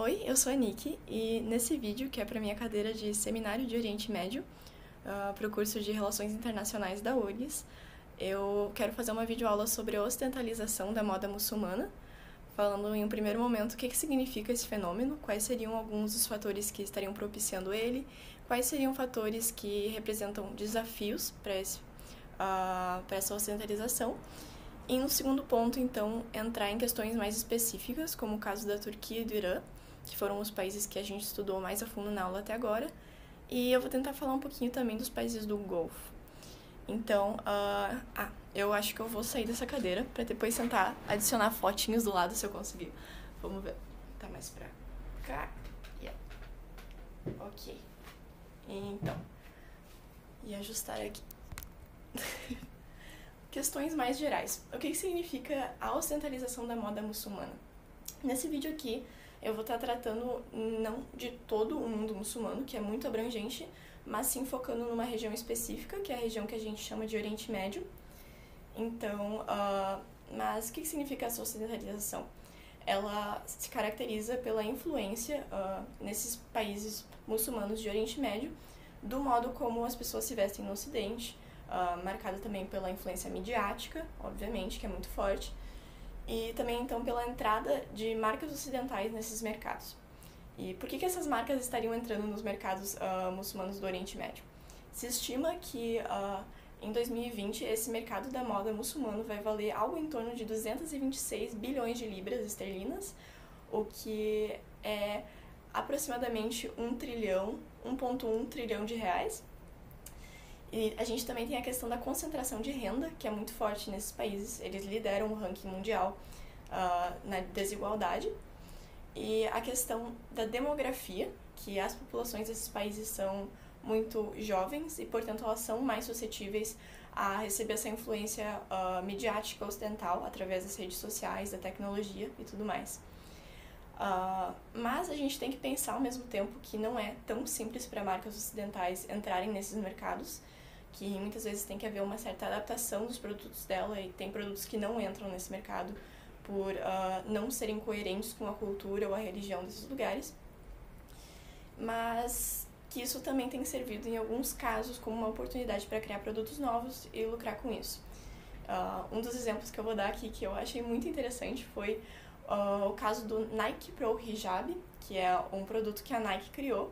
Oi, eu sou a Nick e nesse vídeo, que é para minha cadeira de Seminário de Oriente Médio, para o curso de Relações Internacionais da URGS, eu quero fazer uma videoaula sobre a ocidentalização da moda muçulmana, falando em um primeiro momento o que significa esse fenômeno, quais seriam alguns dos fatores que estariam propiciando ele, quais seriam fatores que representam desafios para essa ocidentalização. E no segundo ponto, então, entrar em questões mais específicas, como o caso da Turquia e do Irã, que foram os países que a gente estudou mais a fundo na aula até agora, e eu vou tentar falar um pouquinho também dos países do Golfo. Então, eu acho que eu vou sair dessa cadeira para depois tentar adicionar fotinhos do lado se eu conseguir. Vamos ver. Tá mais pra cá. Yeah. Ok. Então, e ajustar aqui. Questões mais gerais. O que significa a ocidentalização da moda muçulmana? Nesse vídeo aqui, eu vou estar tratando não de todo o mundo muçulmano, que é muito abrangente, mas sim focando numa região específica, que é a região que a gente chama de Oriente Médio. Então, mas o que significa essa ocidentalização? Ela se caracteriza pela influência nesses países muçulmanos de Oriente Médio, do modo como as pessoas se vestem no Ocidente, marcada também pela influência midiática, obviamente, que é muito forte, e também, então, pela entrada de marcas ocidentais nesses mercados. E por que essas marcas estariam entrando nos mercados muçulmanos do Oriente Médio? Se estima que, em 2020, esse mercado da moda muçulmano vai valer algo em torno de 226 bilhões de libras esterlinas, o que é aproximadamente 1,1 trilhão de reais. E a gente também tem a questão da concentração de renda, que é muito forte nesses países. Eles lideram o ranking mundial na desigualdade. E a questão da demografia, que as populações desses países são muito jovens e, portanto, elas são mais suscetíveis a receber essa influência midiática ocidental através das redes sociais, da tecnologia e tudo mais. Mas a gente tem que pensar ao mesmo tempo que não é tão simples para marcas ocidentais entrarem nesses mercados, que muitas vezes tem que haver uma certa adaptação dos produtos dela e tem produtos que não entram nesse mercado por não serem coerentes com a cultura ou a religião desses lugares, mas que isso também tem servido em alguns casos como uma oportunidade para criar produtos novos e lucrar com isso. Um dos exemplos que eu vou dar aqui que eu achei muito interessante foi o caso do Nike Pro Hijab, que é um produto que a Nike criou.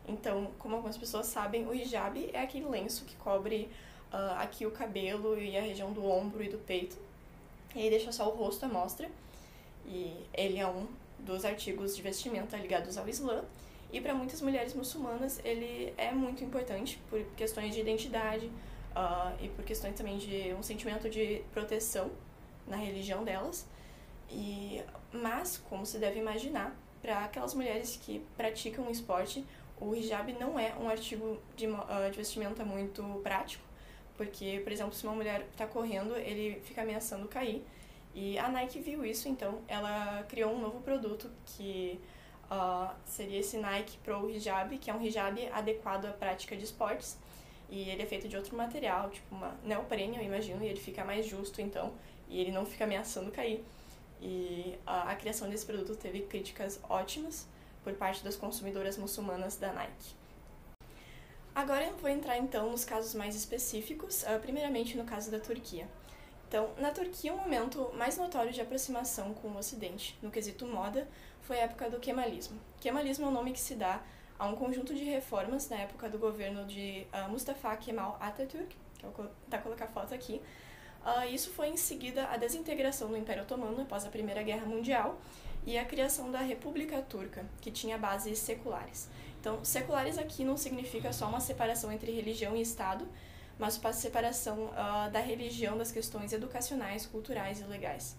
Então, como algumas pessoas sabem, o hijab é aquele lenço que cobre aqui o cabelo e a região do ombro e do peito, e aí deixa só o rosto à mostra. E ele é um dos artigos de vestimenta ligados ao Islã, e para muitas mulheres muçulmanas ele é muito importante por questões de identidade e por questões também de um sentimento de proteção na religião delas. Mas, como se deve imaginar, para aquelas mulheres que praticam o esporte, o hijab não é um artigo de vestimenta muito prático, porque, por exemplo, se uma mulher está correndo, ele fica ameaçando cair. E a Nike viu isso, então ela criou um novo produto que seria esse Nike Pro Hijab, que é um hijab adequado à prática de esportes. E ele é feito de outro material, tipo uma neoprene, eu imagino, e ele fica mais justo, então, e ele não fica ameaçando cair. E a criação desse produto teve críticas ótimas por parte das consumidoras muçulmanas da Nike. Agora eu vou entrar então nos casos mais específicos, primeiramente no caso da Turquia. Então, na Turquia, o momento mais notório de aproximação com o Ocidente, no quesito moda, foi a época do Kemalismo. Kemalismo é o nome que se dá a um conjunto de reformas na época do governo de Mustafa Kemal Atatürk, que eu vou tentar colocar a foto aqui. Isso foi em seguida a desintegração do Império Otomano após a Primeira Guerra Mundial e a criação da República Turca, que tinha bases seculares. Então, seculares aqui não significa só uma separação entre religião e Estado, mas uma separação da religião das questões educacionais, culturais e legais.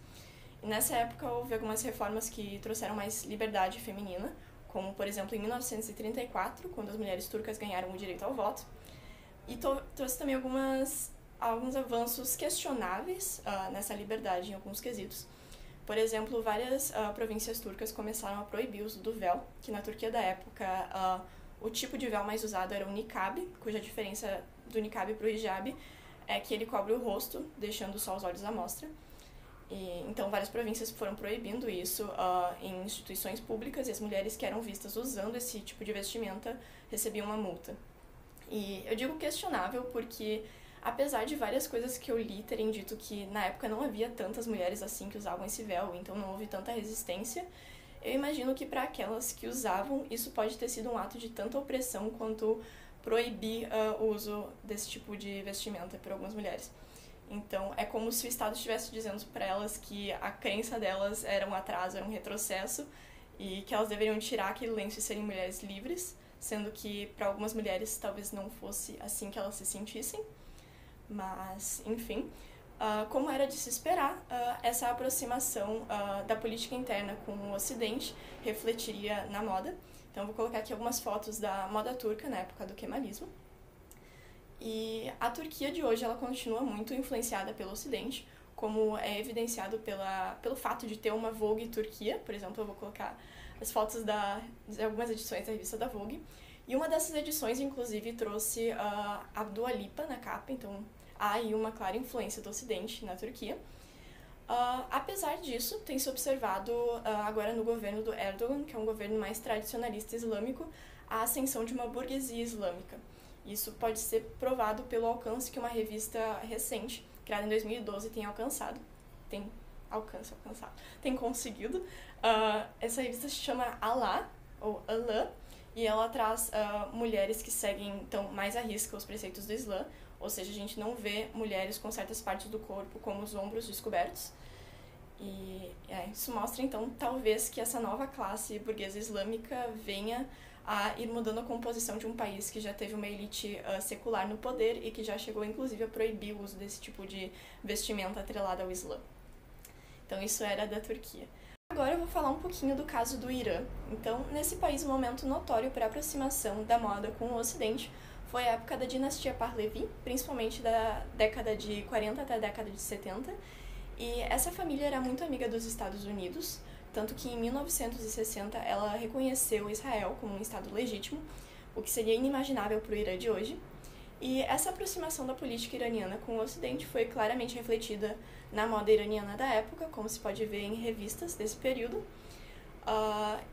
E nessa época houve algumas reformas que trouxeram mais liberdade feminina, como, por exemplo, em 1934, quando as mulheres turcas ganharam o direito ao voto, e trouxe também alguns avanços questionáveis nessa liberdade em alguns quesitos. Por exemplo, várias províncias turcas começaram a proibir o uso do véu, que na Turquia da época o tipo de véu mais usado era o niqab, cuja diferença do niqab para o hijab é que ele cobre o rosto, deixando só os olhos à mostra. Então, várias províncias foram proibindo isso em instituições públicas, e as mulheres que eram vistas usando esse tipo de vestimenta recebiam uma multa. E eu digo questionável porque, apesar de várias coisas que eu li terem dito que na época não havia tantas mulheres assim que usavam esse véu, então não houve tanta resistência, eu imagino que para aquelas que usavam, isso pode ter sido um ato de tanta opressão quanto proibir o uso desse tipo de vestimenta por algumas mulheres. Então, é como se o Estado estivesse dizendo para elas que a crença delas era um atraso, era um retrocesso, e que elas deveriam tirar aquele lenço e serem mulheres livres, sendo que para algumas mulheres talvez não fosse assim que elas se sentissem. Mas, enfim, como era de se esperar, essa aproximação da política interna com o Ocidente refletiria na moda. Então, eu vou colocar aqui algumas fotos da moda turca na época do Kemalismo. E a Turquia de hoje ela continua muito influenciada pelo Ocidente, como é evidenciado pelo fato de ter uma Vogue Turquia. Por exemplo, eu vou colocar as fotos de algumas edições da revista da Vogue. E uma dessas edições, inclusive, trouxe a Dua Lipa na capa, então há aí uma clara influência do Ocidente na Turquia. Apesar disso, tem se observado agora no governo do Erdogan, que é um governo mais tradicionalista islâmico, a ascensão de uma burguesia islâmica. Isso pode ser provado pelo alcance que uma revista recente, criada em 2012, tem alcançado. Tem conseguido. Essa revista se chama Allah, ou Allah, e ela traz mulheres que seguem, então, mais à risca os preceitos do Islã, ou seja, a gente não vê mulheres com certas partes do corpo, como os ombros, descobertos. E isso mostra, então, talvez que essa nova classe burguesa islâmica venha a ir mudando a composição de um país que já teve uma elite secular no poder e que já chegou, inclusive, a proibir o uso desse tipo de vestimenta atrelada ao Islã. Então, isso era da Turquia. Agora eu vou falar um pouquinho do caso do Irã. Então, nesse país, um momento notório para a aproximação da moda com o Ocidente foi a época da dinastia Pahlavi, principalmente da década de 40 até a década de 70. E essa família era muito amiga dos Estados Unidos, tanto que em 1960 ela reconheceu Israel como um Estado legítimo, o que seria inimaginável para o Irã de hoje. E essa aproximação da política iraniana com o Ocidente foi claramente refletida na moda iraniana da época, como se pode ver em revistas desse período.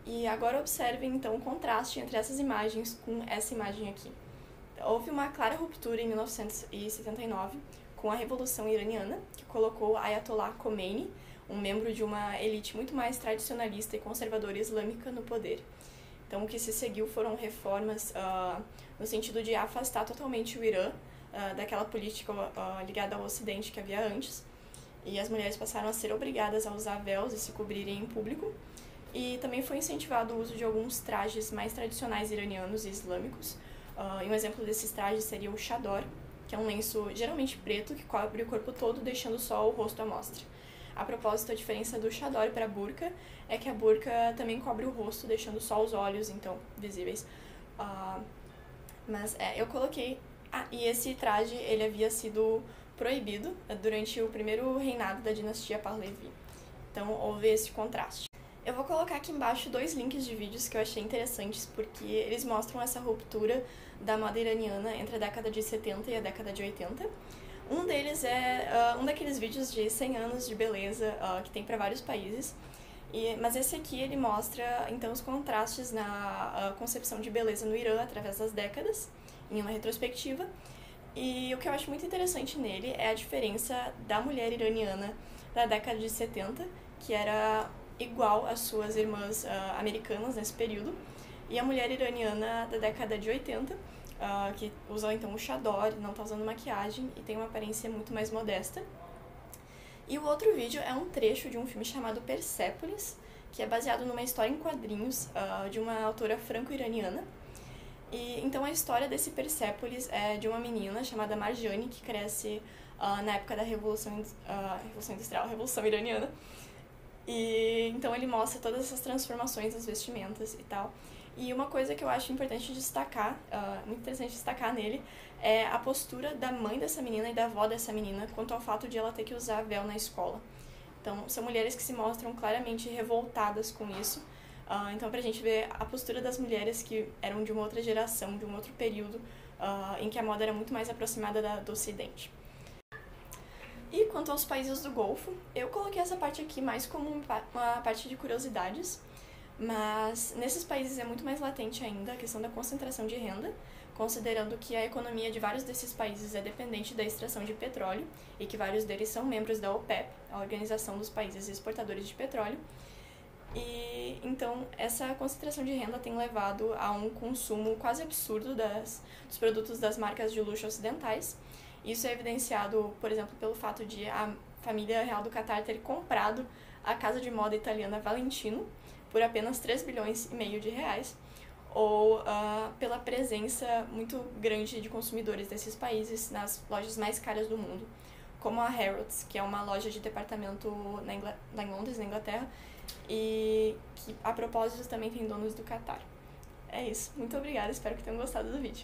E agora observem então o contraste entre essas imagens com essa imagem aqui. Houve uma clara ruptura em 1979 com a Revolução Iraniana, que colocou Ayatollah Khomeini, um membro de uma elite muito mais tradicionalista e conservadora islâmica, no poder. Então, o que se seguiu foram reformas no sentido de afastar totalmente o Irã daquela política ligada ao Ocidente que havia antes, e as mulheres passaram a ser obrigadas a usar véus e se cobrirem em público, e também foi incentivado o uso de alguns trajes mais tradicionais iranianos e islâmicos. E um exemplo desses trajes seria o chador, que é um lenço geralmente preto que cobre o corpo todo, deixando só o rosto à mostra. A propósito, a diferença do chador para a burca é que a burca também cobre o rosto, deixando só os olhos, então, visíveis. Eu coloquei... e esse traje, ele havia sido proibido durante o primeiro reinado da dinastia Pahlavi. Então, houve esse contraste. Eu vou colocar aqui embaixo 2 links de vídeos que eu achei interessantes, porque eles mostram essa ruptura da moda iraniana entre a década de 70 e a década de 80. Um deles é um daqueles vídeos de 100 anos de beleza que tem para vários países, mas esse aqui ele mostra então os contrastes na concepção de beleza no Irã através das décadas, em uma retrospectiva. E o que eu acho muito interessante nele é a diferença da mulher iraniana da década de 70, que era igual às suas irmãs americanas nesse período, e a mulher iraniana da década de 80, que usa então o chador, não está usando maquiagem e tem uma aparência muito mais modesta. E o outro vídeo é um trecho de um filme chamado Persépolis, que é baseado numa história em quadrinhos de uma autora franco-iraniana. E então a história desse Persépolis é de uma menina chamada Marjane, que cresce na época da Revolução Industrial, Revolução Iraniana. E então ele mostra todas essas transformações das vestimentas e tal. E uma coisa que eu acho importante destacar, muito interessante destacar nele, é a postura da mãe dessa menina e da avó dessa menina quanto ao fato de ela ter que usar véu na escola. Então, são mulheres que se mostram claramente revoltadas com isso. Então, pra gente ver a postura das mulheres que eram de uma outra geração, de um outro período, em que a moda era muito mais aproximada do Ocidente. E quanto aos países do Golfo, eu coloquei essa parte aqui mais como uma parte de curiosidades, mas nesses países é muito mais latente ainda a questão da concentração de renda, considerando que a economia de vários desses países é dependente da extração de petróleo e que vários deles são membros da OPEP, a Organização dos Países Exportadores de Petróleo. E então essa concentração de renda tem levado a um consumo quase absurdo dos produtos das marcas de luxo ocidentais. Isso é evidenciado, por exemplo, pelo fato de a família real do Catar ter comprado a casa de moda italiana Valentino por apenas 3,5 bilhões de reais, ou pela presença muito grande de consumidores desses países nas lojas mais caras do mundo, como a Harrods, que é uma loja de departamento lá em Londres, na Inglaterra, e que, a propósito, também tem donos do Catar. É isso. Muito obrigada, espero que tenham gostado do vídeo.